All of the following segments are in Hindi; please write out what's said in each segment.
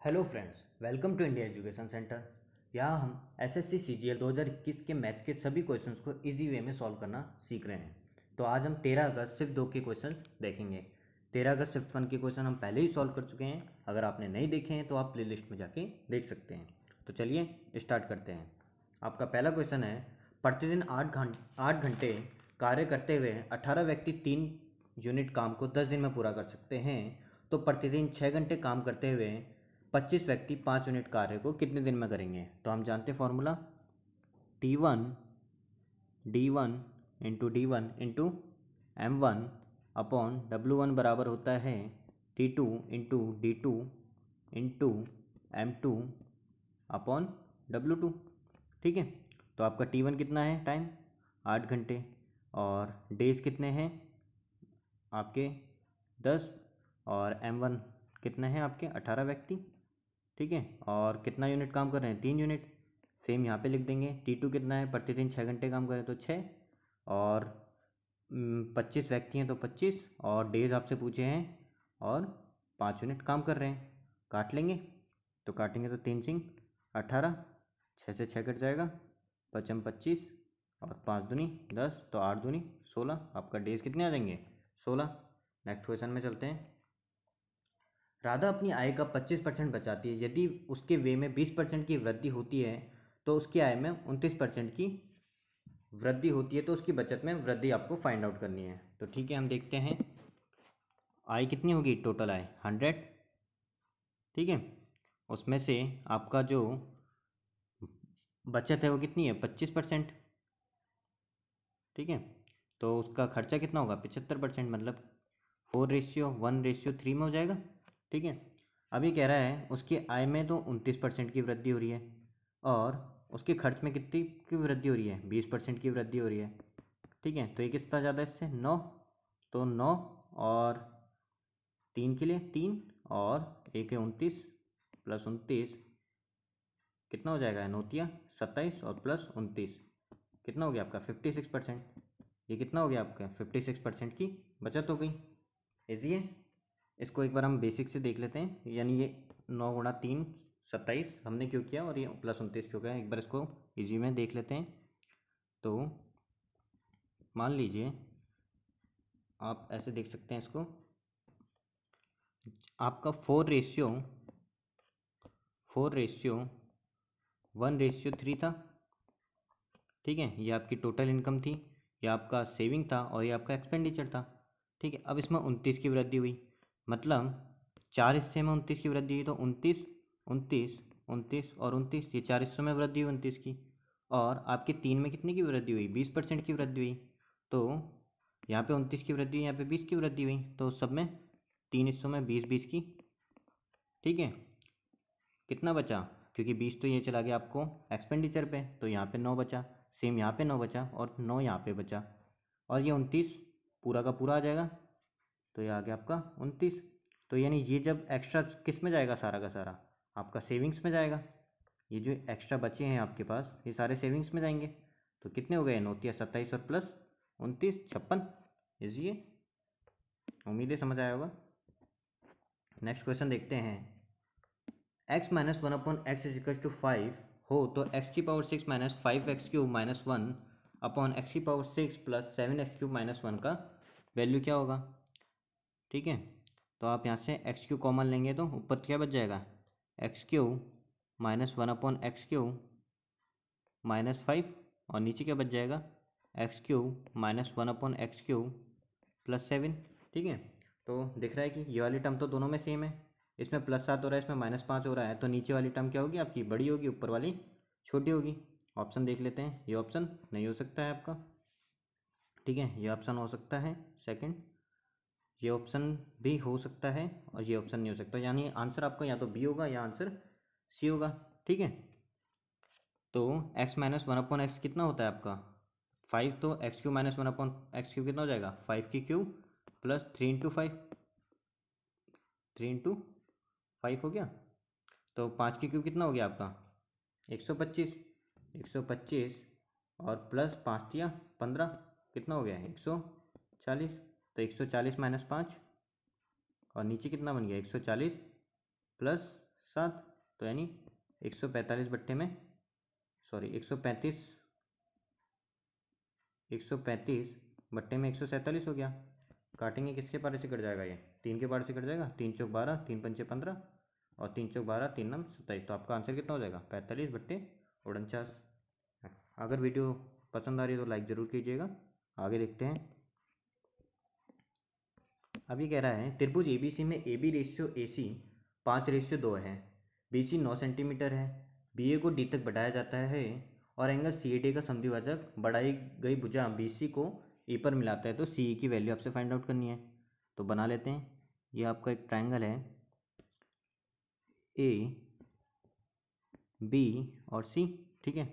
Hello friends, welcome to India education centre. यहाँ हम एसएससी सीजीएल 2021 के मैथ्स के सभी क्वेश्चंस को इजी वे में सॉल्व करना सीख रहे हैं। तो आज हम 13 अगस्त शिफ्ट 2 के क्वेश्चन देखेंगे। 13 अगस्त शिफ्ट 1 के क्वेश्चन हम पहले ही सॉल्व कर चुके हैं। अगर आपने नहीं देखे हैं तो आप प्ले लिस्ट में जाके देख सकते हैं। तो चलिए स्टार्ट करते हैं। आपका पहला क्वेश्चन है, प्रतिदिन 8 घंटे कार्य करते हुए 18 व्यक्ति 3 यूनिट काम को 10 दिन में पूरा कर सकते हैं, तो प्रतिदिन 6 घंटे काम करते हुए 25 व्यक्ति 5 यूनिट कार्य को कितने दिन में करेंगे। तो हम जानते हैं formula T1 D1 into D1 into M1 upon W1 बराबर होता है T2 into D2 into M2 upon W2। ठीक है, तो आपका T1 कितना है, टाइम 8 घंटे, और डेज कितने हैं आपके 10, और M1 कितने हैं आपके 18 व्यक्ति। ठीक है, और कितना यूनिट काम कर रहे हैं, 3 यूनिट। सेम यहाँ पे लिख देंगे। T2 कितना है, प्रतिदिन 6 घंटे काम करें तो 6, और 25 व्यक्ति हैं तो 25, और डेज आपसे पूछे हैं और 5 यूनिट काम कर रहे हैं। काट लेंगे, तो काटेंगे तो 3 सिंग 18, 6 से 6 कट जाएगा, 5 25 और 5 दूनी 10, तो 8 दूनी 16। आपका डेज कितने आ जाएंगे, 16। नेक्स्ट क्वेश्चन में चलते हैं। राधा अपनी आय का 25% बचाती है। यदि उसके व्यय में 20% की वृद्धि होती है तो उसकी आय में 29% की वृद्धि होती है, तो उसकी बचत में वृद्धि आपको फाइंड आउट करनी है। तो ठीक है, हम देखते हैं आय कितनी होगी, टोटल आय 100। ठीक है, उसमें से आपका जो बचत है वो कितनी है, 25%। ठीक है, तो उसका खर्चा कितना होगा, 75%, मतलब 4:1:3 में हो जाएगा। ठीक है, अभी कह रहा है उसकी आय में तो 29% की वृद्धि हो रही है, और उसके खर्च में कितनी की वृद्धि हो रही है, 20% की वृद्धि हो रही है। ठीक है, तो ये कितना ज़्यादा इससे, 9, तो 9 और 3 के लिए 3, और 1 है 29 प्लस 29 कितना हो जाएगा, नौतिया 27, और प्लस 29 कितना हो गया आपका 56%। ये कितना हो गया आपका 56% की बचत हो गई। इजी है। इसको एक बार हम बेसिक से देख लेते हैं, यानी ये 9 गुणा 3 27 हमने क्यों किया, और ये प्लस 29 क्यों किया, एक बार इसको इजी में देख लेते हैं। तो मान लीजिए आप ऐसे देख सकते हैं इसको, आपका 4:1:3 था। ठीक है, ये आपकी टोटल इनकम थी, ये आपका सेविंग था, और ये आपका एक्सपेंडिचर था। ठीक है, अब इसमें 29 की वृद्धि हुई, मतलब 4 हिस्से में 29 की वृद्धि हुई, तो 29 29 29 और 29, ये 4 हिस्सों में वृद्धि हुई 29 की। और आपके 3 में कितने की वृद्धि हुई, 20% की वृद्धि हुई। तो यहाँ पे 29 की वृद्धि हुई, यहाँ पे 20 की वृद्धि हुई, तो सब में 3 हिस्सों में 20-20 की। ठीक है, कितना बचा, क्योंकि 20 तो ये चला गया आपको एक्सपेंडिचर पे, तो यहाँ पे 9 बचा, सेम यहाँ पे 9 बचा, और 9 यहाँ पे बचा, और ये 29 पूरा का पूरा आ जाएगा, तो ये आ गया आपका 29। तो यानी ये जब एक्स्ट्रा किस में जाएगा, सारा का सारा आपका सेविंग्स में जाएगा। ये जो एक्स्ट्रा बचे हैं आपके पास, ये सारे सेविंग्स में जाएंगे। तो कितने हो गए, 9 27 और प्लस 29 56। इजी है, उम्मीद है समझ आया होगा। नेक्स्ट क्वेश्चन देखते हैं। x minus 1/x is equal to 5 हो तो x⁻6 minus 5x³ minus 1 upon x⁻6 plus 7x³ minus 1 का वैल्यू क्या होगा। ठीक है, तो आप यहाँ से x³ कॉमन लेंगे तो ऊपर क्या बच जाएगा, x³ माइनस 1/x³ माइनस 5, और नीचे क्या बच जाएगा, x³ माइनस 1/x³ प्लस 7। ठीक है, तो दिख रहा है कि ये वाली टर्म तो दोनों में सेम है, इसमें +7 हो रहा है, इसमें -5 हो रहा है, तो नीचे वाली टर्म क्या होगी आपकी, बड़ी होगी, ऊपर वाली छोटी होगी। ऑप्शन देख लेते हैं, ये ऑप्शन नहीं हो सकता है आपका। ठीक है, ये ऑप्शन हो सकता है सेकंड, ये ऑप्शन भी हो सकता है, और ये ऑप्शन नहीं हो सकता, यानी आंसर आपका या तो बी होगा या आंसर सी होगा। ठीक है, तो x माइनस 1/x कितना होता है आपका 5, तो x³ माइनस 1/x³ कितना हो जाएगा, 5 प्लस 3 × 5 हो गया, तो 5 कितना हो गया आपका 125, 125 और प्लस 5×3 = 15 कितना हो गया 140, तो 140 माइनस 5, और नीचे कितना बन गया 140 प्लस 7, तो यानी 145 बट्टे में 135 बट्टे में 147 हो गया। काटेंगे किसके पारे से कट जाएगा, ये 3 के पारे से कट जाएगा। 3 चौक 12, 3 पंचे 15 और 3 चौक 12, 3 नम 27। तो आपका आंसर कितना हो जाएगा 45 बट्टे 49। अगर वीडियो पसंद आ रही है तो लाइक ज़रूर कीजिएगा। आगे देखते हैं। अब ये कह रहा है त्रिभुज ABC में AB रेशियो AC 5:2 है, BC 9 सेंटीमीटर है, BA को D तक बढ़ाया जाता है और एंगल CAD का समद्विभाजक बढ़ाई गई भुजा BC को E पर मिलाता है। तो CE की वैल्यू आपसे फाइंड आउट करनी है। तो बना लेते हैं। ये आपका एक ट्रायंगल है A B और C, ठीक है।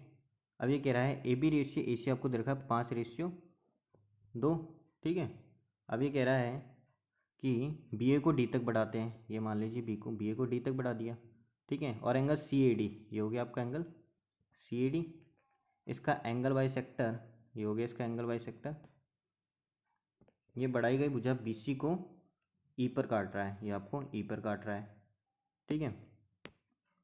अब ये कह रहा है AB रेशियो AC आपको दे रखा है 5:2, ठीक है। अब ये कह रहा है कि BA को D तक बढ़ाते हैं। ये मान लीजिए BA को D तक बढ़ा दिया, ठीक है। और एंगल CAD, ये हो गया आपका एंगल CAD। इसका एंगल बाई सेक्टर, ये हो गया इसका एंगल बाई सेक्टर। ये बढ़ाई गई भुजा BC को E पर काट रहा है, ये आपको E पर काट रहा है, ठीक है।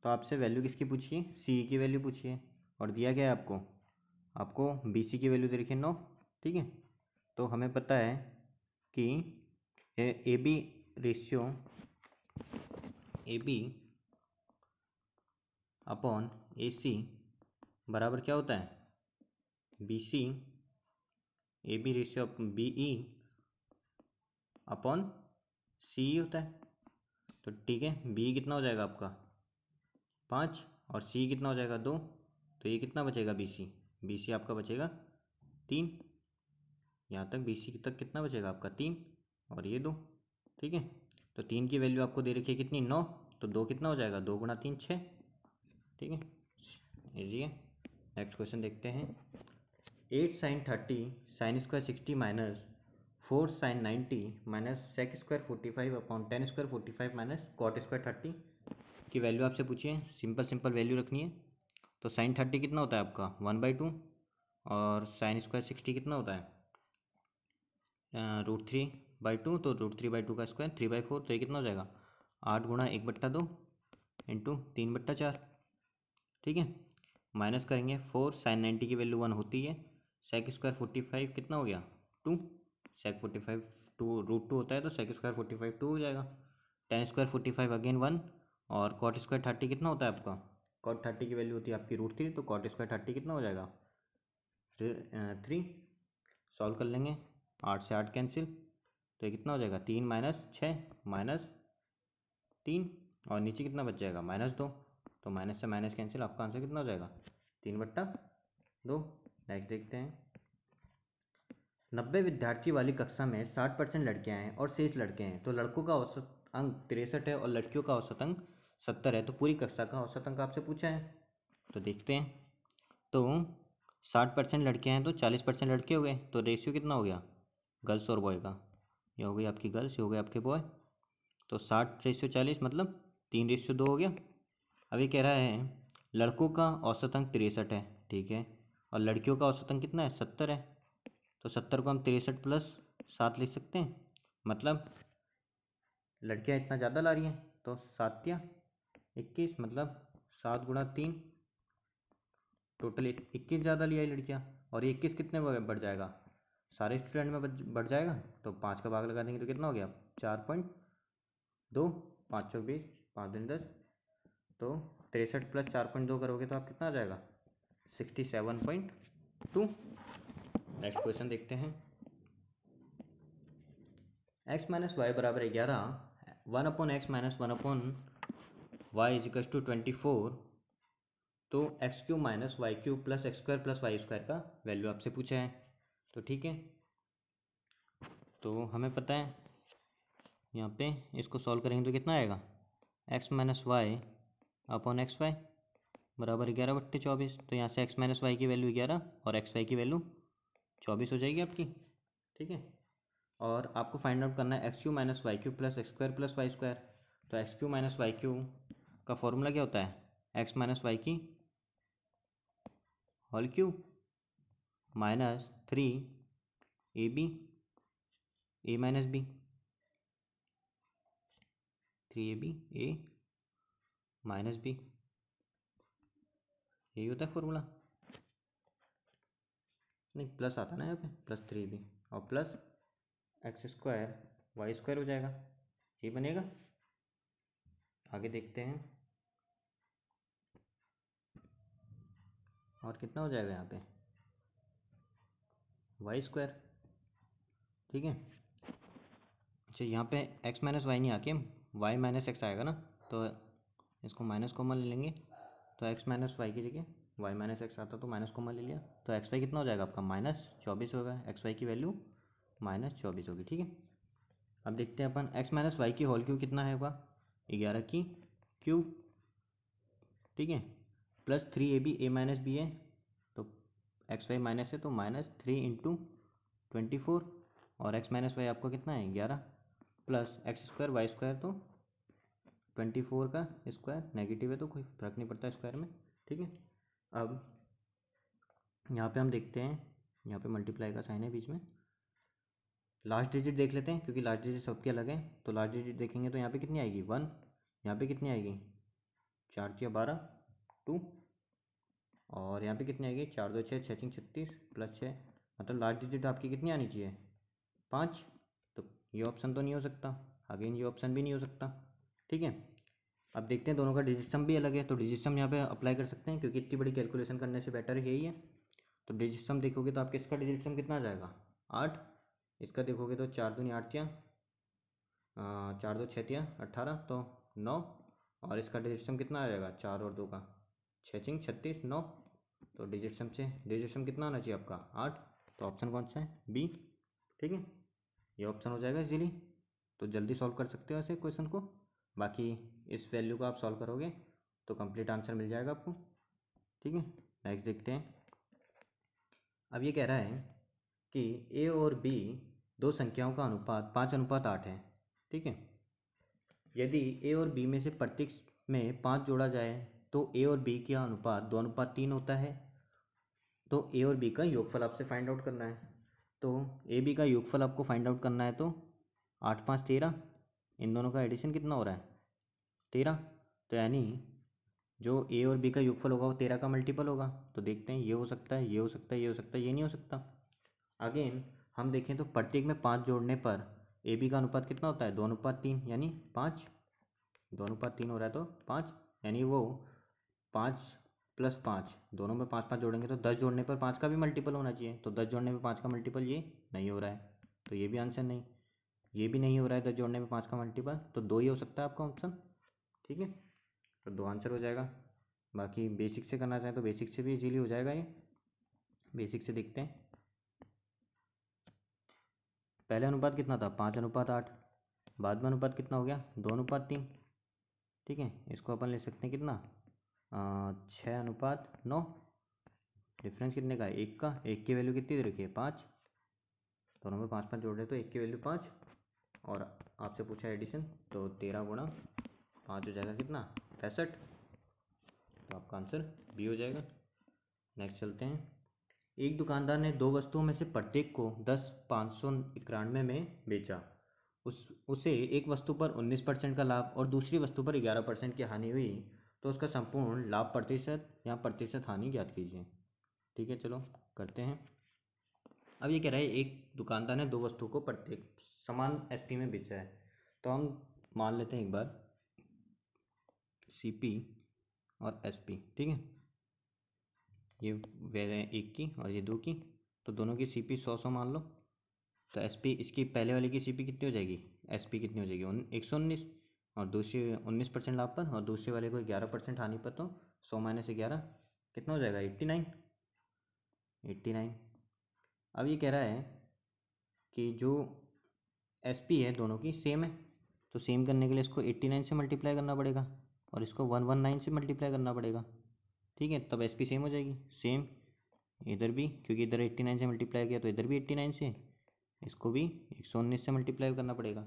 तो आपसे वैल्यू किसकी पूछिए, CE की वैल्यू पूछिए। और दिया गया है आपको BC की वैल्यू दे रखी है 9, ठीक है। तो हमें पता है कि AB ratio AB upon AC बराबर क्या होता है, BC AB ratio BE upon CE होता है। तो ठीक है, BE कितना हो जाएगा आपका 5 और CE कितना हो जाएगा 2। तो ये कितना बचेगा BC आपका बचेगा 3। यहाँ तक BC तक कितना बचेगा आपका 3 और ये 2, ठीक है। तो 3 की वैल्यू आपको दे रखी है कितनी 9, तो 2 कितना हो जाएगा 2 गुणा 3 6, ठीक है। इजी है। नेक्स्ट क्वेश्चन देखते हैं। 8 sin 30 sin square 60 minus 4 sin 90 minus sec square 45 upon tan square 45 minus cot square 30 की वैल्यू आपसे पूछिए। सिंपल वैल्यू रखनी है। तो sin 30 कितना होता है आपका 1/2 और sin स्क्वायर 60 कितना होता है √3/2। तो √3/2 का स्क्वायर 3/4। तो ये कितना हो जाएगा 8 गुणा 1/2 इंटू 3/4, ठीक है। माइनस करेंगे 4 sin 90 की वैल्यू 1 होती है। sec स्क्वायर 45 कितना हो गया 2, sec 45 2 होता है तो sec स्क्वायर 45 2 हो जाएगा। tan स्क्वायर 45 अगेन 1 और cot स्क्वायर 30 कितना होता है आपका, cot 30 की वैल्यू होती है आपकी √3। तो cot स्क्वायर 30 कितना हो जाएगा 3। सॉल्व कर लेंगे, 8 से 8 कैंसिल। तो ये कितना हो जाएगा 3 माइनस 6 माइनस 3 और नीचे कितना बच जाएगा -2। तो माइनस से माइनस कैंसिल, आपका आंसर कितना हो जाएगा 3/2। नेक्स्ट देखते हैं। 90 विद्यार्थी वाली कक्षा में 60% लड़कियां हैं और शेष लड़के हैं। तो लड़कों का औसत अंक 63 है और लड़कियों का औसत अंक 70 है। तो पूरी कक्षा का औसत अंक आपसे पूछा है। तो देखते हैं। तो 60% लड़कियां हैं तो 40% लड़के हो गए। तो रेशियो कितना हो गया गर्ल्स और बॉय का, ये हो गई आपकी गर्ल्स, ये हो गए आपके बॉय। तो 60:40 मतलब 3:2 हो गया। अभी कह रहा है लड़कों का औसत अंक 63 है, ठीक है, और लड़कियों का औसत अंक कितना है 70 है। तो 70 को हम 63 प्लस 7 लिख सकते हैं। मतलब लड़कियां इतना ज़्यादा ला रही हैं तो 7 या 21, मतलब 7 गुणा 3, टोटल 21 ज़्यादा लिया है लड़कियां। और ये 21 कितने बढ़ जाएगा, सारे स्टूडेंट में बढ़ जाएगा। तो 5 का भाग लगा देंगे तो कितना हो गया 4.2, 5 चौक 20, 5 दिन 10। तो 63 प्लस 4.2 करोगे तो आप कितना आ जाएगा 67.2। नेक्स्ट क्वेश्चन देखते हैं। x माइनस वाई बराबर 11, 1/x minus 1/y is equal to 24। तो x³ minus y³ plus x² plus y² का वैल्यू आपसे पूछा है। तो ठीक है, तो हमें पता है यहाँ पे इसको सॉल्व करेंगे तो कितना आएगा x minus y upon XY बराबर 11/24। तो यहाँ से x माइनस वाई की वैल्यू 11 और XY की वैल्यू 24 हो जाएगी आपकी, ठीक है। और आपको फाइंड आउट करना है x³ minus y³ plus x² plus y²। तो x³ माइनस y³ का फॉर्मूला क्या होता है x माइनस वाई की whole cube minus 3ab a minus b, 3ab a minus b, यही होता है फॉर्मूला। नहीं, प्लस आता ना यहाँ पे, +3b और प्लस x² y² हो जाएगा, ये बनेगा। आगे देखते हैं और कितना हो जाएगा यहाँ पे, y²। ठीक है, अच्छा यहाँ पे x माइनस वाई नहीं आके y माइनस एक्स आएगा ना, तो इसको माइनस कॉमन ले लेंगे, तो x माइनस वाई की जगह y माइनस एक्स आता तो माइनस कॉमन ले लिया, तो एक्स वाई कितना हो जाएगा आपका -24 होगा, एक्स वाई की वैल्यू -24 होगी। ठीक है, अब देखते हैं अपन x माइनस वाई की होल क्यूब कितना है होगा, 11 की क्यूब। ठीक है, +3ab a माइनस बी है, तो एक्स वाई माइनस है तो -3 × 24, और x माइनस वाई आपको कितना है 11, प्लस x² y², तो 24 का स्क्वायर नेगेटिव है तो कोई फर्क नहीं पड़ता स्क्वायर में। ठीक है, अब यहाँ पे हम देखते हैं, यहाँ पे मल्टीप्लाई का साइन है बीच में, लास्ट डिजिट देख लेते हैं क्योंकि लास्ट डिजिट सबके अलग है, तो लास्ट डिजिट देखेंगे तो यहाँ पे कितनी आएगी 1, यहाँ पे कितनी आएगी 4 × 12 2, और यहाँ पे कितनी आएगी 4 2 6 6 6 36 +6, मतलब लास्ट डिजिट आपकी कितनी आनी चाहिए 5, तो ये ऑप्शन तो नहीं हो सकता, अगेन ये ऑप्शन भी नहीं हो सकता। ठीक है, अब देखते हैं दोनों का डिजिट सम भी अलग है, तो डिजिट सम यहाँ पे अप्लाई कर सकते हैं क्योंकि इतनी बड़ी कैलकुलेशन करने से बेटर यही है। तो डिजिट सम देखोगे तो आपके इसका डिजिट सम कितना आ जाएगा 8, इसका देखोगे तो 4 दूनी 8 या 4 2 6 18 तो 9, और इसका डिजिट सम कितना आ जाएगा 4 और 2 का 6 6 36 9, तो डिजिट सम कितना आना चाहिए आपका 8, तो ऑप्शन कौन सा है बी। ठीक है, ये ऑप्शन हो जाएगा इजीली, तो जल्दी सॉल्व कर सकते हो ऐसे क्वेश्चन को, बाकी इस वैल्यू को आप सॉल्व करोगे तो कंप्लीट आंसर मिल जाएगा आपको। ठीक है, नेक्स्ट देखते हैं। अब ये कह रहा है कि a और b दो संख्याओं का अनुपात 5:8 है। ठीक है, यदि a और b में से प्रत्येक में 5 जोड़ा जाए तो a और b का अनुपात 2:3 होता है। तो a और b का योगफल आपसे फाइंड आउट करना है, तो a b का योगफल आपको फाइंड आउट करना है, तो 8 5 13, इन दोनों का एडिशन कितना हो रहा है 13, तो यानी जो a और b का योगफल होगा वो 13 का मल्टीपल होगा। तो देखते हैं, ये हो सकता है, ये हो सकता है, ये हो सकता है, ये नहीं हो सकता। अगेन हम देखें तो प्रत्येक में 5 जोड़ने पर ए बी का अनुपात कितना होता है 2:3, यानी 5, 2:3 हो रहा है तो 5, यानी वो 5 + 5 दोनों में 5 5 जोड़ेंगे तो 10 जोड़ने पर 5 का भी मल्टीपल होना चाहिए, तो 10 जोड़ने में 5 का मल्टीपल ये नहीं हो रहा है, तो ये भी आंसर नहीं, ये भी नहीं हो रहा है 10 जोड़ने में 5 का मल्टीपल, तो 2 ही हो सकता है आपका ऑप्शन। ठीक है, तो 2 आंसर हो जाएगा। बाकी बेसिक से करना चाहें तो बेसिक से भी इजीली हो जाएगा, ये बेसिक से देखते हैं। पहले अनुपात कितना था 5:8, बाद में अनुपात कितना हो गया 2:3। ठीक है, इसको अपन ले सकते हैं कितना 6:9, डिफरेंस कितने का है 1 का, 1 की वैल्यू कितनी दे रखी है 5, दोनों में 5 5 जोड़ रहे तो 1 की वैल्यू 5, और आपसे पूछा एडिशन, तो 13 × 5 हो जाएगा कितना 65, तो आपका आंसर बी हो जाएगा। नेक्स्ट चलते हैं। एक दुकानदार ने दो वस्तुओं में से प्रत्येक को 10,591 में बेचा, उसे एक वस्तु पर 19% का लाभ और दूसरी वस्तु पर 11% की हानि हुई, तो उसका संपूर्ण लाभ प्रतिशत या प्रतिशत हानि ज्ञात कीजिए। ठीक है, चलो करते हैं। अब ये कह रहा है एक दुकानदार ने दो वस्तुओं को प्रत्येक समान एसपी में बेचा है, तो हम मान लेते हैं एक बार सीपी और एसपी। ठीक है, ये वैल्यू है 1 की और ये 2 की, तो दोनों की सीपी 100 मान लो, तो एसपी इसकी पहले वाले की सीपी कितनी हो जाएगी एसपी कितनी हो जाएगी 119, और दूसरी 19% लाभ पर और दूसरे वाले को 11% हानि पर, तो 100 - 11 कितना हो जाएगा 89। अब ये कह रहा है कि जो एसपी है दोनों की सेम है, तो सेम करने के लिए इसको 89 से मल्टीप्लाई करना पड़ेगा और इसको 119 से मल्टीप्लाई करना पड़ेगा। ठीक है, तब एसपी सेम हो जाएगी, सेम इधर भी, क्योंकि इधर 89 से मल्टीप्लाई किया तो इधर भी 89 से, इसको भी 119 से मल्टीप्लाई करना पड़ेगा,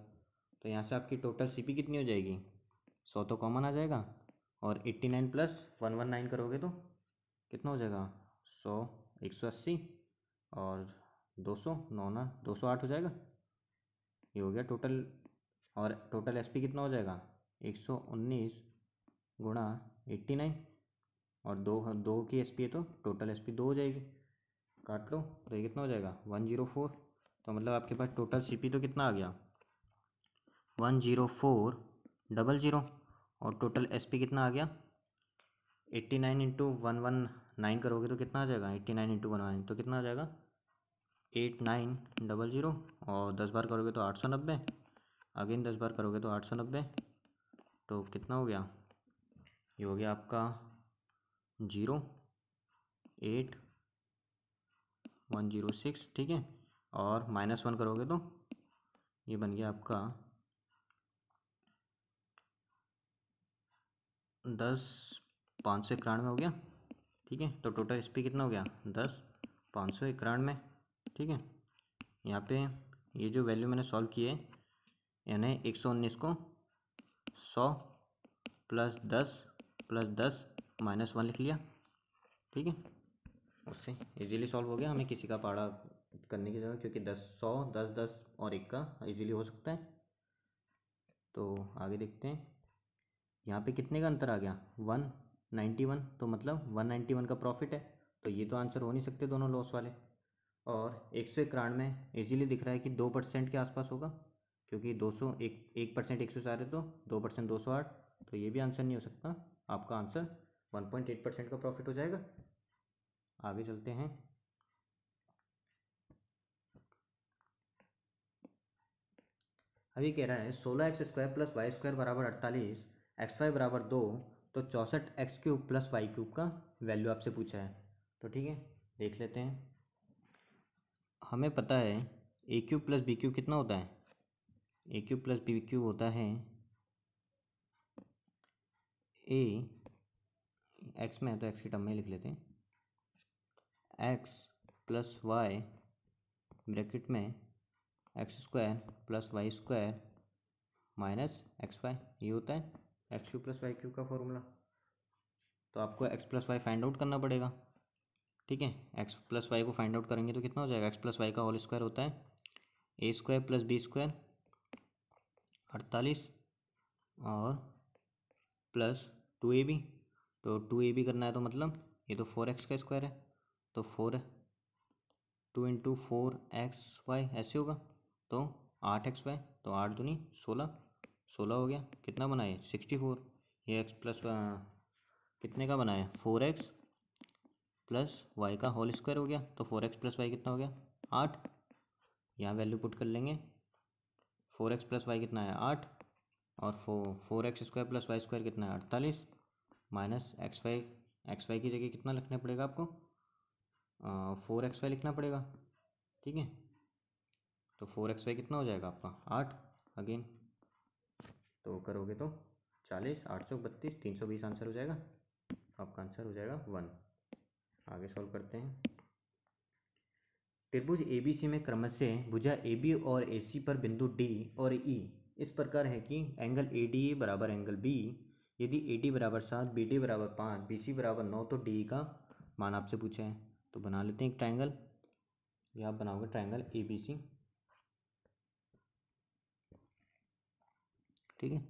तो यहाँ से आपकी टोटल सीपी कितनी हो जाएगी 100 तो कॉमन आ जाएगा, और 89 + 119 करोगे तो कितना हो जाएगा 100 180 और 200 9 9 208 हो जाएगा, ये हो गया टोटल। और टोटल एसपी कितना हो जाएगा 119 गुणा 89 और दो की एस पी है तो टोटल एस पी 2 हो जाएगी, काट लो तो ये कितना हो जाएगा 104। तो मतलब आपके पास टोटल सी पी तो कितना आ गया 10400 और टोटल एस पी कितना आ गया 89 इंटू 119 करोगे तो कितना आ जाएगा 89 इंटू 119 तो कितना आ जाएगा 8900 और 10 बार करोगे तो 890, अगेन 10 बार करोगे तो 890, तो कितना हो गया ये हो गया आपका 08106, ठीक है। और -1 करोगे तो ये बन गया आपका 10,591 हो गया, ठीक है। तो टोटल एस पी कितना हो गया 10,591, ठीक है। यहाँ पे ये जो वैल्यू मैंने सॉल्व की है यानी 119 को 100 + 10 + 10 -1 लिख लिया, ठीक है। उससे इजीली सॉल्व हो गया, हमें किसी का पहाड़ा करने की जरूरत, क्योंकि 10 100 10 10 और 1 का इजीली हो सकता है। तो आगे देखते हैं, यहाँ पे कितने का अंतर आ गया 191, तो मतलब 191 का प्रॉफिट है, तो ये तो आंसर हो नहीं सकते दोनों लॉस वाले। और 191 इजीली दिख रहा है कि 2% के आसपास होगा, क्योंकि 200 1% 104 है तो 2% 208, तो ये भी आंसर नहीं हो सकता। आपका आंसर 1.8% का प्रॉफिट हो जाएगा। आगे चलते हैं, अभी कह रहा है 16x² + y² बराबर 48, xy बराबर 2, तो 64x³ + y³ का वैल्यू आपसे पूछा है। तो ठीक है, देख लेते हैं। हमें पता है a³ + b³ कितना होता है, a³ + b³ होता है a, x में है तो x की टर्म में लिख लेते हैं, x + y ब्रैकेट में x² + y² - xy, ये होता है x³ + y³ का फॉर्मूला। तो आपको x + y फाइंड आउट करना पड़ेगा, ठीक है। x + y को फाइंड आउट करेंगे तो कितना हो जाएगा, x + y का होल स्क्वायर होता है a² + b² 48 और प्लस 2ab, तो 2ab करना है तो मतलब ये तो 4x का स्क्वायर है, तो 2 × 4xy ऐसे होगा, तो 8xy, तो 8 दूनी 16, 16 हो गया। कितना बना है 64, ये x प्लस कितने का बना है 4x + y का होल स्क्वायर हो गया, तो 4x + y कितना हो गया 8, यहाँ वैल्यू पुट कर लेंगे, 4x + y कितना है 8 और 4x² + y² कितना है 48 माइनस xy की जगह कितना लिखना पड़ेगा आपको 4xy लिखना पड़ेगा, ठीक है। तो 4xy कितना हो जाएगा आपका 8, अगेन तो करोगे तो 40, 8 चौक 32, 320 आंसर हो जाएगा, आपका आंसर हो जाएगा 1। आगे सॉल्व करते हैं। त्रिभुज ABC में क्रमशः भुजा AB और AC पर बिंदु D और E इस प्रकार है कि एंगल ADE बराबर एंगल B, यदि AD बराबर 7, BD बराबर 5, BC बराबर 9, तो DE का मान आपसे पूछा है। तो बना लेते हैं एक ट्रायंगल, ये आप बनाओगे ट्रायंगल ABC, ठीक है।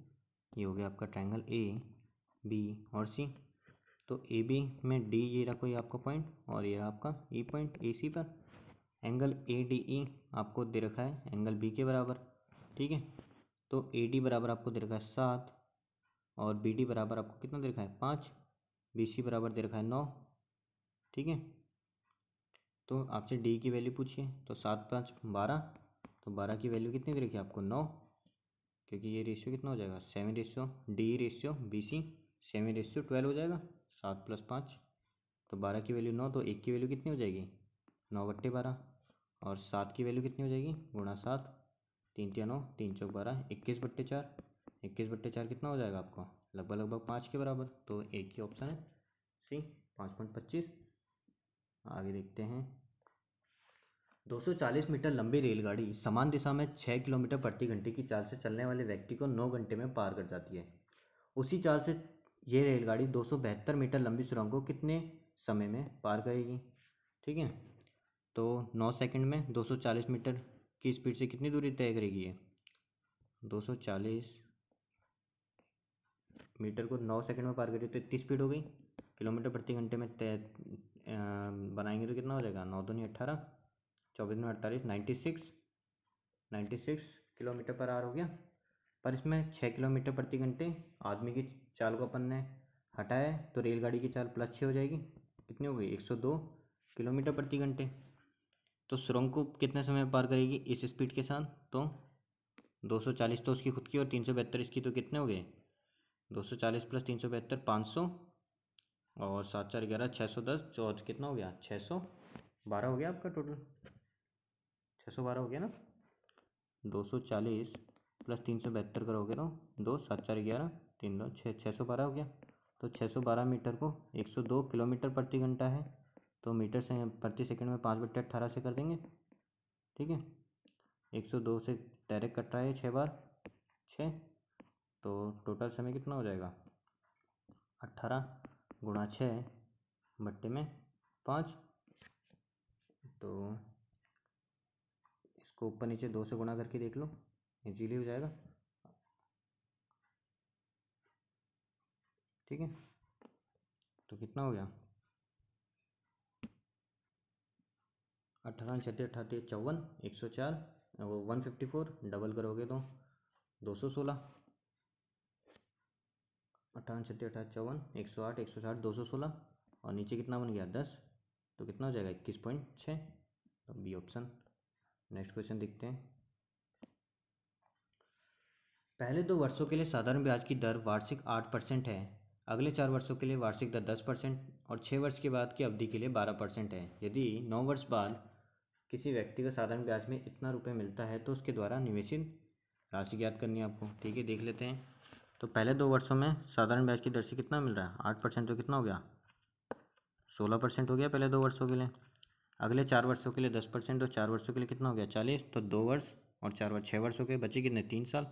ये हो गया आपका ट्रायंगल A B और C। तो AB में D ये रहा कोई आपका पॉइंट और ये रहा आपका E पॉइंट AC पर। एंगल ADE आपको दे रखा है एंगल B के बराबर, ठीक है। तो AD बराबर आपको दे रखा है 7 और BD बराबर आपको कितना दे रखा है 5, BC बराबर दे रखा है 9, ठीक है। तो आपसे D की वैल्यू पूछिए, तो 7 5 12, तो 12 की वैल्यू कितनी दे रखी है आपको 9, क्योंकि ये रेशियो कितना हो जाएगा 7:DE/BC 7:12 हो जाएगा, 7 + 5, तो 12 की वैल्यू 9, तो 1 की वैल्यू कितनी हो जाएगी 9/12 और 7 की वैल्यू कितनी हो जाएगी गुणा 7, 3 × 9 3 × 12 21/4, 21/4 कितना हो जाएगा आपको लगभग 5 के बराबर, तो एक ही ऑप्शन है सी 5.25। आगे देखते हैं, 240 मीटर लंबी रेलगाड़ी समान दिशा में 6 किलोमीटर प्रति घंटे की चाल से चलने वाले व्यक्ति को 9 घंटे में पार कर जाती है। उसी चाल से ये रेलगाड़ी 272 मीटर लंबी सुरंग को कितने समय में पार करेगी, ठीक है। तो 9 सेकंड में 240 मीटर की स्पीड से कितनी दूरी तय करेगी ये 240 मीटर को 9 सेकंड में पार करिए तो इतनी स्पीड हो गई। किलोमीटर प्रति घंटे में बनाएंगे तो कितना हो जाएगा, 9 दूनी 18, 24 में 48, 96 किलोमीटर पर आवर हो गया। पर इसमें 6 किलोमीटर प्रति घंटे आदमी की चाल को अपन ने हटाया है, तो रेलगाड़ी की चाल +6 हो जाएगी। कितनी हो गई, 102 किलोमीटर प्रति घंटे। तो सुरंग को कितने समय में पार करेगी इस स्पीड के साथ, तो 240 तो उसकी खुद की और 372 इसकी, तो कितने हो गए, 240 + 372 500, और 7 4 11 610, चौथ कितना हो गया, 612 हो गया आपका टोटल, 612 हो गया ना। 240 + 372 करोगे तो 2 7 4 11 3 2 6 612 हो गया। तो 612 मीटर को 102 किलोमीटर प्रति घंटा है, तो मीटर से प्रति सेकंड में 5/18 से कर देंगे। ठीक है, 102 से डायरेक्ट कट रहा है 6 बार 6, तो टोटल समय कितना हो जाएगा, 18 × 6/5। तो इसको ऊपर नीचे 2 से गुणा करके देख लो, इजीली हो जाएगा। ठीक है, तो कितना हो गया, 18 × 6 = 54, 104, वो 154, डबल करोगे तो 216, 18 × 6 = 54, 108, 160, 216, और नीचे कितना बन गया 10, तो कितना हो जाएगा 21.6, तो बी ऑप्शन। नेक्स्ट क्वेश्चन देखते हैं। पहले 2 वर्षों के लिए साधारण ब्याज की दर वार्षिक 8% है, अगले 4 वर्षों के लिए वार्षिक दर 10% और 6 वर्ष के बाद की अवधि के लिए 12% है। यदि 9 वर्ष बाद किसी व्यक्ति को साधारण ब्याज में इतना रुपये मिलता है तो उसके द्वारा निवेशित राशि ज्ञात करनी है आपको। ठीक है, देख लेते हैं। तो पहले 2 वर्षों में साधारण ब्याज की दर से कितना मिल रहा है, 8%, तो कितना हो गया, 16% हो गया पहले 2 वर्षों के लिए। अगले 4 वर्षों के लिए 10%, और 4 वर्षों के लिए कितना हो गया 40, तो 2 वर्ष और 4 वर्ष 6 वर्षों के बचे कितने, 3 साल,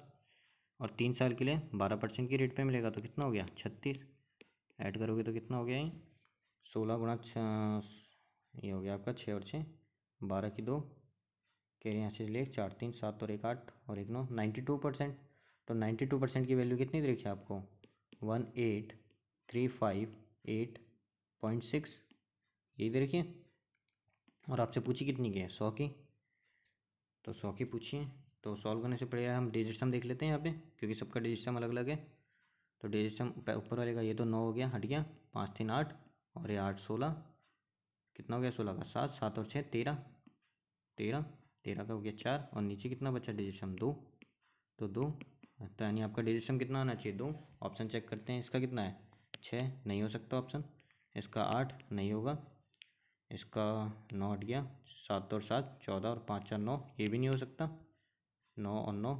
और 3 साल के लिए 12% की रेट पे मिलेगा, तो कितना हो गया 36। ऐड करोगे तो कितना हो गया ये, 16 × 6, ये हो गया आपका 6 और 6 12 की 2, कह रहे हैं यहाँ से ले 4 3 7 और 1 8 और 1 9, 92%। तो 92% की वैल्यू कितनी देखी आपको, 18358.6, यही देखिए। और आपसे पूछी कितनी की है, 100 की, तो 100 की पूछी है। तो सॉल्व करने से पहले हम डिजिट सम देख लेते हैं यहाँ पे, क्योंकि सबका डिजिट सम अलग अलग है। तो डिजिट सम ऊपर वाले का ये तो 9 हो गया, हट गया, 5 3 8 और ये 8 16, कितना हो गया 16 का 7 7 और 6 13 13 13 का हो गया 4, और नीचे कितना बचा डिजिट सम 2, तो 2, तो यानी आपका डिजिट सम कितना आना चाहिए 2। ऑप्शन चेक करते हैं, इसका कितना है 6, नहीं हो सकता ऑप्शन, इसका 8 नहीं होगा, इसका 9 हट गया, 7 और 7 14 और 5 4 9, ये भी नहीं हो सकता, 9 और 9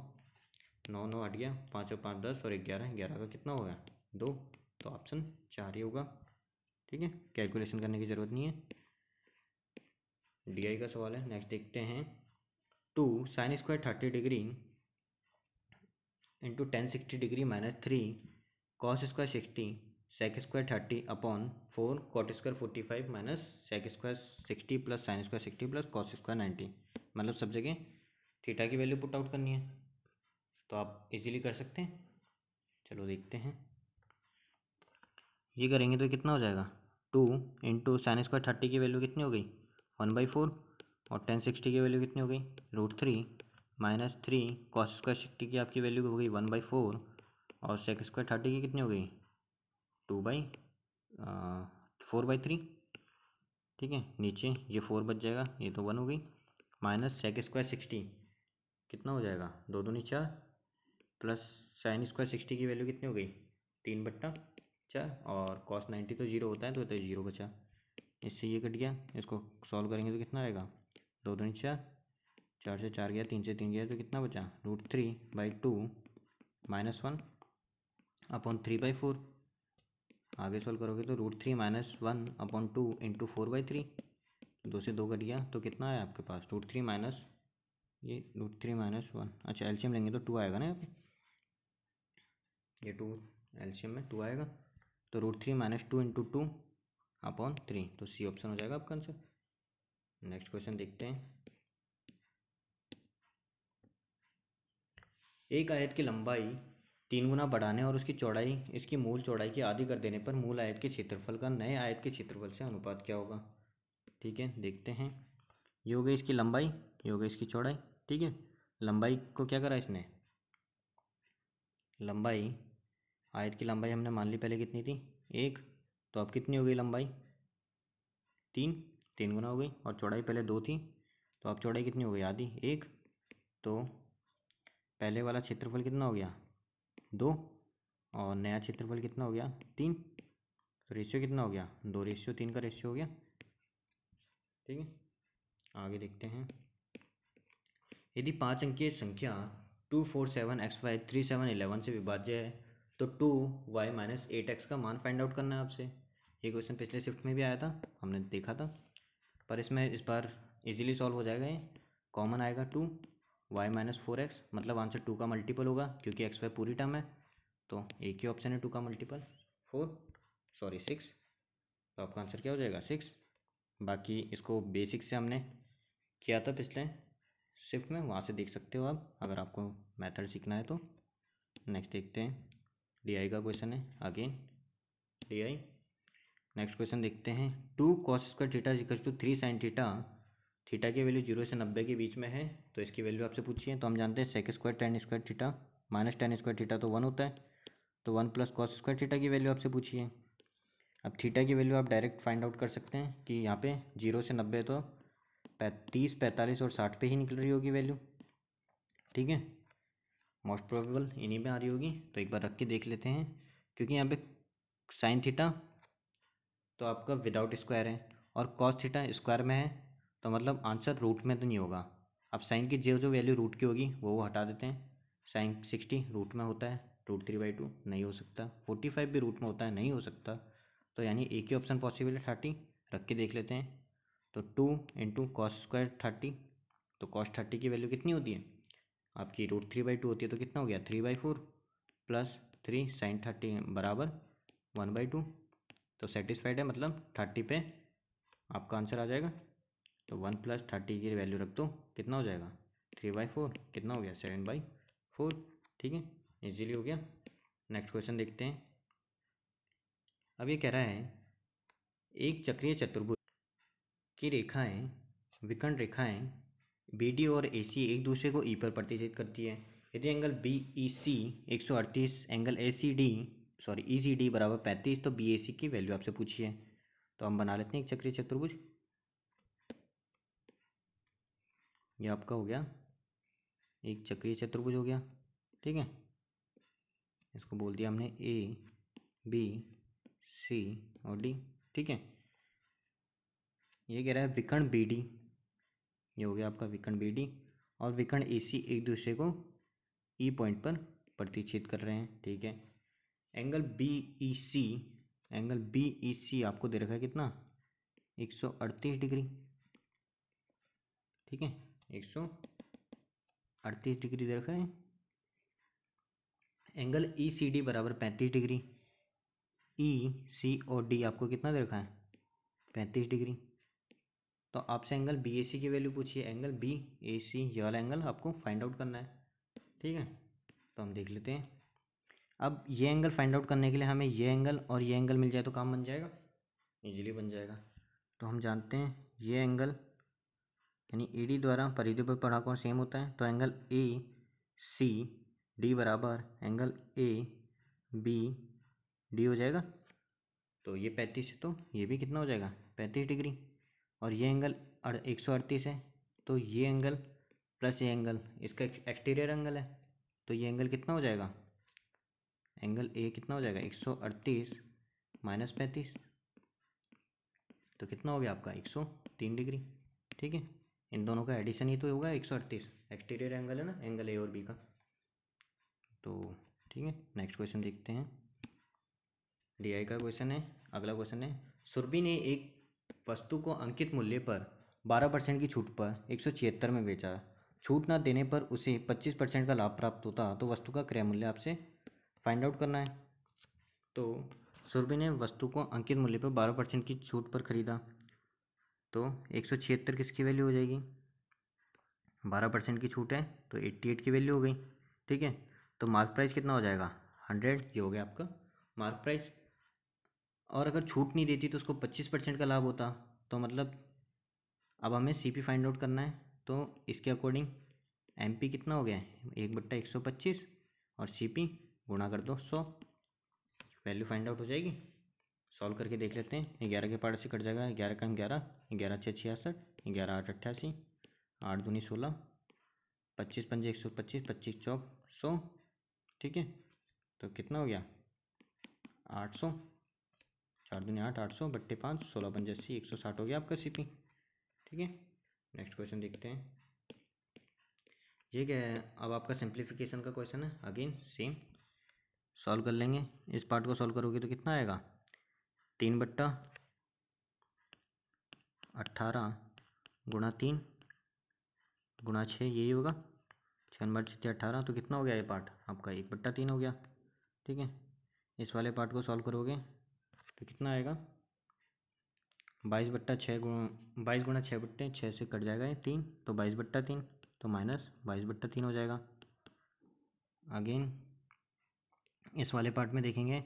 9 9 हट गया, 5 और 5 10 और 11 11 का कितना होगा 2, तो ऑप्शन 4 ही होगा। ठीक है, कैलकुलेशन करने की ज़रूरत नहीं है, डीआई का सवाल है। नेक्स्ट देखते हैं। 2 sin² 30 degree into 10 60 degree -3 cos² 60 sec² 30 upon 4 cot² 45 minus sec² 60 + sin² 60 + cos² 90, मतलब सब जगह थीटा की वैल्यू पुट आउट करनी है, तो आप इजीली कर सकते हैं। चलो देखते हैं, ये करेंगे तो कितना हो जाएगा, 2 इंटू sin² 30 की वैल्यू कितनी हो गई 1/4, और 10 60 की वैल्यू कितनी हो गई √3 -3 cos² 60 की आपकी वैल्यू हो गई 1/4, और sec² 30 की कितनी हो गई 4/3। ठीक है, नीचे ये 4 बच जाएगा, ये तो 1 हो गई, माइनस sec² 60 कितना हो जाएगा 2 दूनी 4, प्लस sin² 60 की वैल्यू कितनी हो गई 3/4, और cos 90 तो 0 होता है, तो 0 बचा, इससे ये कट गया। इसको सॉल्व करेंगे तो कितना आएगा 2 दूनी 4, 4 से 4 गया, 3 से 3 गया, तो कितना बचा √3/2 -1 अपॉन 3/4। आगे सॉल्व करोगे तो √3 - 1 अपॉन 2 इंटू 4/3, 2 से 2 कट गया, तो कितना है आपके पास √3 माइनस ये √3 - 1, अच्छा एलसीएम लेंगे तो 2 आएगा ना यहाँ पे, ये 2 एलसीएम में 2 आएगा, तो √3 - 2 इंटू 2 अपॉन 3, तो सी ऑप्शन हो जाएगा आपका आंसर। नेक्स्ट क्वेश्चन देखते हैं। एक आयत की लंबाई 3 गुना बढ़ाने और उसकी चौड़ाई इसकी मूल चौड़ाई की आधी कर देने पर मूल आयत के क्षेत्रफल का नए आयत के क्षेत्रफल से अनुपात क्या होगा। ठीक है, देखते हैं। ये हो गई इसकी लंबाई, ये हो गई इसकी चौड़ाई। ठीक है, लंबाई को क्या करा इसने, लंबाई आयत की लंबाई हमने मान ली पहले कितनी थी, 1। तो अब कितनी हो गई लंबाई, 3, 3 गुना हो गई। और चौड़ाई पहले 2 थी, तो अब चौड़ाई कितनी हो गई, आधी, 1। तो पहले वाला क्षेत्रफल कितना हो गया, 2, और नया क्षेत्रफल कितना हो गया, 3। तो रेशियो कितना हो गया, 2:3 का रेशियो हो गया। ठीक है, आगे देखते हैं। यदि 5 अंकीय संख्या 247xy3711 से विभाज्य है तो 2y - 8x का मान फाइंड आउट करना है आपसे। ये क्वेश्चन पिछले शिफ्ट में भी आया था, हमने देखा था, पर इसमें इस बार इजीली सॉल्व हो जाएगा। ये कॉमन आएगा 2y - 4x, मतलब आंसर 2 का मल्टीपल होगा क्योंकि xy पूरी टर्म है। तो एक ही ऑप्शन है 2 का मल्टीपल, 6। तो आपका आंसर क्या हो जाएगा, 6। बाकी इसको बेसिक से हमने किया था पिछले शिफ्ट में, वहाँ से देख सकते हो आप अगर आपको मेथड सीखना है तो। नेक्स्ट देखते हैं, डी का क्वेश्चन है अगेन, डी। नेक्स्ट क्वेश्चन देखते हैं। 2 cos square theta equals to 3 sin theta, theta की वैल्यू 0 से 90 के बीच में है, तो इसकी वैल्यू आपसे पूछी है। तो हम जानते हैं sec square tan square theta minus tan square theta तो 1 होता है, तो 1 प्लस cos स्क्वायर थीटा की वैल्यू आपसे पूछी है। अब थीटा की वैल्यू आप डायरेक्ट फाइंड आउट कर सकते हैं कि यहाँ पे 0 से 90 तो 30, 45 और 60 पे ही निकल रही होगी वैल्यू। ठीक है, मोस्ट प्रोबेबल इन्हीं में आ रही होगी। तो एक बार रख के देख लेते हैं, क्योंकि यहाँ पे साइन थीटा तो आपका विदाउट स्क्वायर है और कॉस थीटा स्क्वायर में है, तो मतलब आंसर रूट में तो नहीं होगा। अब साइन की जो जो वैल्यू रूट की होगी वो हटा देते हैं। साइन 60 रूट में होता है, √3/2 नहीं हो सकता। 45 भी रूट में होता है, नहीं हो सकता। तो यानी एक ही ऑप्शन पॉसिबल है, 30। रख के देख लेते हैं। तो 2 × cos स्क्वायर 30, तो cos 30 की वैल्यू कितनी होती है आपकी, √3/2 होती है, तो कितना हो गया 3/4 प्लस 3 sin 30 बराबर 1/2। तो सेटिस्फाइड है, मतलब 30 पे आपका आंसर आ जाएगा। तो 1 + 30 की वैल्यू रख दो, कितना हो जाएगा 3/4, कितना हो गया 7/4। ठीक है, इजीली हो गया। नेक्स्ट क्वेश्चन देखते हैं। अब ये कह रहा है एक चक्रीय चतुर्भुज की रेखाएं, विकर्ण रेखाएं BD और AC एक दूसरे को E पर प्रतिच्छेद करती है। यदि एंगल BEC 138, एंगल ECD बराबर 35, तो BAC की वैल्यू आपसे पूछी है। तो हम बना लेते हैं एक चक्रीय चतुर्भुज। ये आपका हो गया एक चक्रीय चतुर्भुज हो गया। ठीक है, इसको बोल दिया हमने ABC और D। ठीक है, ये कह रहा है विकर्ण BD, ये हो गया आपका विकर्ण BD और विकर्ण AC एक दूसरे को E पॉइंट पर प्रतिच्छेद कर रहे हैं। ठीक है, एंगल BEC आपको दे रखा है कितना, 138 डिग्री। ठीक है, 138 डिग्री दे रखा है। एंगल ECD बराबर 35 डिग्री। EC और D आपको कितना दे रखा है, 35 डिग्री। तो आपसे एंगल BAC की वैल्यू पूछिए। एंगल BAC ये वाला एंगल आपको फाइंड आउट करना है। ठीक है, तो हम देख लेते हैं। अब ये एंगल फाइंड आउट करने के लिए हमें ये एंगल और ये एंगल मिल जाए तो काम बन जाएगा, इजीली बन जाएगा। तो हम जानते हैं ये एंगल यानी AD द्वारा परिधि पर पड़ा कोण सेम होता है, तो एंगल ACD बराबर एंगल ABD हो जाएगा। तो ये 35 है, तो ये भी कितना हो जाएगा 35 डिग्री। और ये एंगल 138 है, तो ये एंगल प्लस ये एंगल इसका एक्सटीरियर एंगल है, तो ये एंगल कितना हो जाएगा, एंगल A कितना हो जाएगा 138 - 35, तो कितना हो गया आपका 103 डिग्री। ठीक है, इन दोनों का एडिशन ही तो होगा 138, एक्सटीरियर एंगल है ना एंगल A और B का। तो ठीक है, नेक्स्ट क्वेश्चन देखते हैं। DI का क्वेश्चन है, अगला क्वेश्चन है। सुरभि ने एक वस्तु को अंकित मूल्य पर 12% की छूट पर 176 में बेचा। छूट न देने पर उसे 25% का लाभ प्राप्त होता, तो वस्तु का क्रय मूल्य आपसे फाइंड आउट करना है। तो सुरभि ने वस्तु को अंकित मूल्य पर 12% की छूट पर खरीदा, तो 176 किसकी वैल्यू हो जाएगी, 12% की छूट है तो 88 की वैल्यू हो गई। ठीक है, तो मार्क प्राइस कितना हो जाएगा 100, ये हो गया आपका मार्क प्राइस। और अगर छूट नहीं देती तो उसको 25% का लाभ होता। तो मतलब अब हमें CP फाइंड आउट करना है, तो इसके अकॉर्डिंग MP कितना हो गया है 1/125 और CP गुणा कर दो 100, वैल्यू फाइंड आउट हो जाएगी। सॉल्व करके देख लेते हैं। 11 के पार्ट से कट जाएगा, 11 का 11, 11 6 66, 11 8 88, 8 दूनी 16, 25 पंजे 125, 25 चौक 100, ठीक है। तो कितना हो गया 800, 4 दूनी 8, 800 बट्टे 5, 16 पंजे 80, 160 हो गया आपका CP, ठीक है। नेक्स्ट क्वेश्चन देखते हैं। ये क्या है, अब आपका सिंप्लीफिकेशन का क्वेश्चन है, अगेन सेम सॉल्व कर लेंगे। इस पार्ट को सॉल्व करोगे तो कितना आएगा 3/18 गुणा 3 गुणा 6, यही होगा 6/18, तो कितना हो गया ये पार्ट आपका 1/3 हो गया, ठीक है। इस वाले पार्ट को सॉल्व करोगे तो कितना आएगा 22/6 22 गुणा 6/6 से कट जाएगा ये 3, तो 22/3, तो माइनस 22/3 हो जाएगा। अगेन इस वाले पार्ट में देखेंगे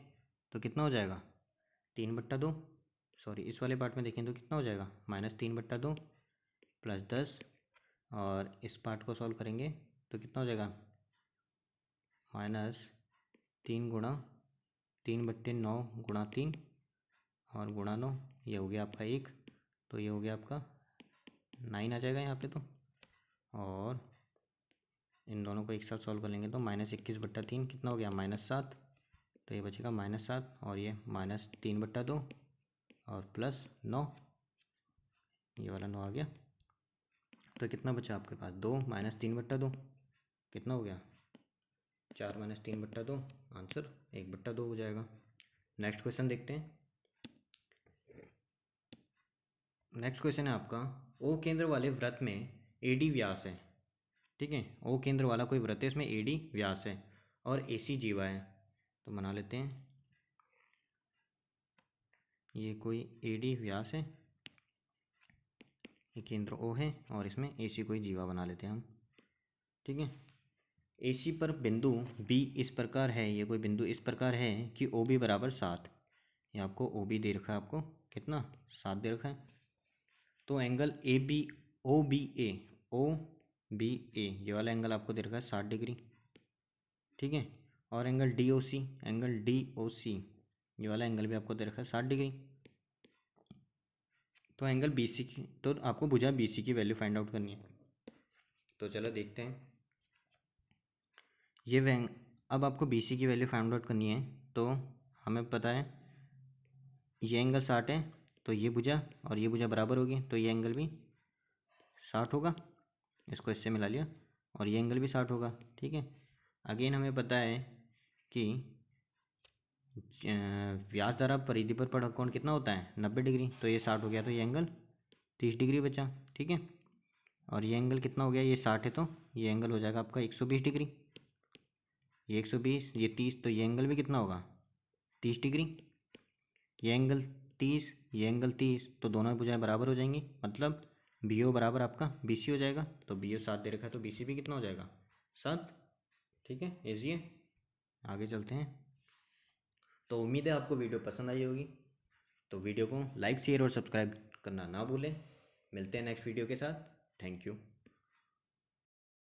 तो कितना हो जाएगा 3/2, सॉरी इस वाले पार्ट में देखें तो कितना हो जाएगा -3/2 प्लस 10, और इस पार्ट को सॉल्व करेंगे तो कितना हो जाएगा -3 गुणा 3/9 गुणा 3 और गुणा 9, ये हो गया आपका 1, तो ये हो गया आपका 9 आ जाएगा यहाँ पे। तो और इन दोनों को एक साथ सॉल्व कर लेंगे तो -21/3 कितना हो गया -7, तो ये बचेगा -7, और ये -3/2 और प्लस 9, ये वाला 9 आ गया। तो कितना बचा आपके पास 2 -3/2, कितना हो गया 4 -3/2, आंसर 1/2 हो जाएगा। नेक्स्ट क्वेश्चन देखते हैं। नेक्स्ट क्वेश्चन है आपका, O केंद्र वाले वृत्त में AD व्यास है, ठीक है। O केंद्र वाला कोई वृत्त है, इसमें AD व्यास है और AC जीवा है। तो बना लेते हैं, ये कोई AD व्यास है, ये केंद्र O है और इसमें AC कोई जीवा बना लेते हैं हम, ठीक है। AC पर बिंदु B इस प्रकार है, ये कोई बिंदु इस प्रकार है कि OB बराबर 7, ये आपको OB दे रखा है, आपको कितना 7 दे रखा है। तो एंगल OBA ये वाला एंगल आपको दे रखा है 60 डिग्री, ठीक है। और एंगल DOC ये वाला एंगल भी आपको दे रखा है 60 डिग्री। तो एंगल BC की, तो आपको भुजा BC की वैल्यू फाइंड आउट करनी है। तो चलो देखते हैं, अब आपको BC की वैल्यू फाइंड आउट करनी है। तो हमें पता है ये एंगल 60 है, तो ये भुजा और ये भुजा बराबर होगी, तो ये एंगल भी 60 होगा, इसको इससे मिला लिया, और ये एंगल भी 60 होगा, ठीक है। अगेन हमें पता है कि व्यास द्वारा परिधि पर पड़ा कोण कितना होता है 90 डिग्री, तो ये 60 हो गया, तो ये एंगल 30 डिग्री बचा, ठीक है। और ये एंगल कितना हो गया, ये 60 है, तो ये एंगल हो जाएगा आपका 120 डिग्री, ये 120, ये 30, तो ये एंगल भी कितना होगा 30 डिग्री, ये एंगल 30, ये एंगल 30, तो दोनों भुजाएं बराबर हो जाएंगी, मतलब BO बराबर आपका BC हो जाएगा। तो BO 7 दे रखा है, तो BC भी कितना हो जाएगा 7, ठीक है। इजी है, आगे चलते हैं। तो उम्मीद है आपको वीडियो पसंद आई होगी, तो वीडियो को लाइक शेयर और सब्सक्राइब करना ना भूलें। मिलते हैं नेक्स्ट वीडियो के साथ, थैंक यू।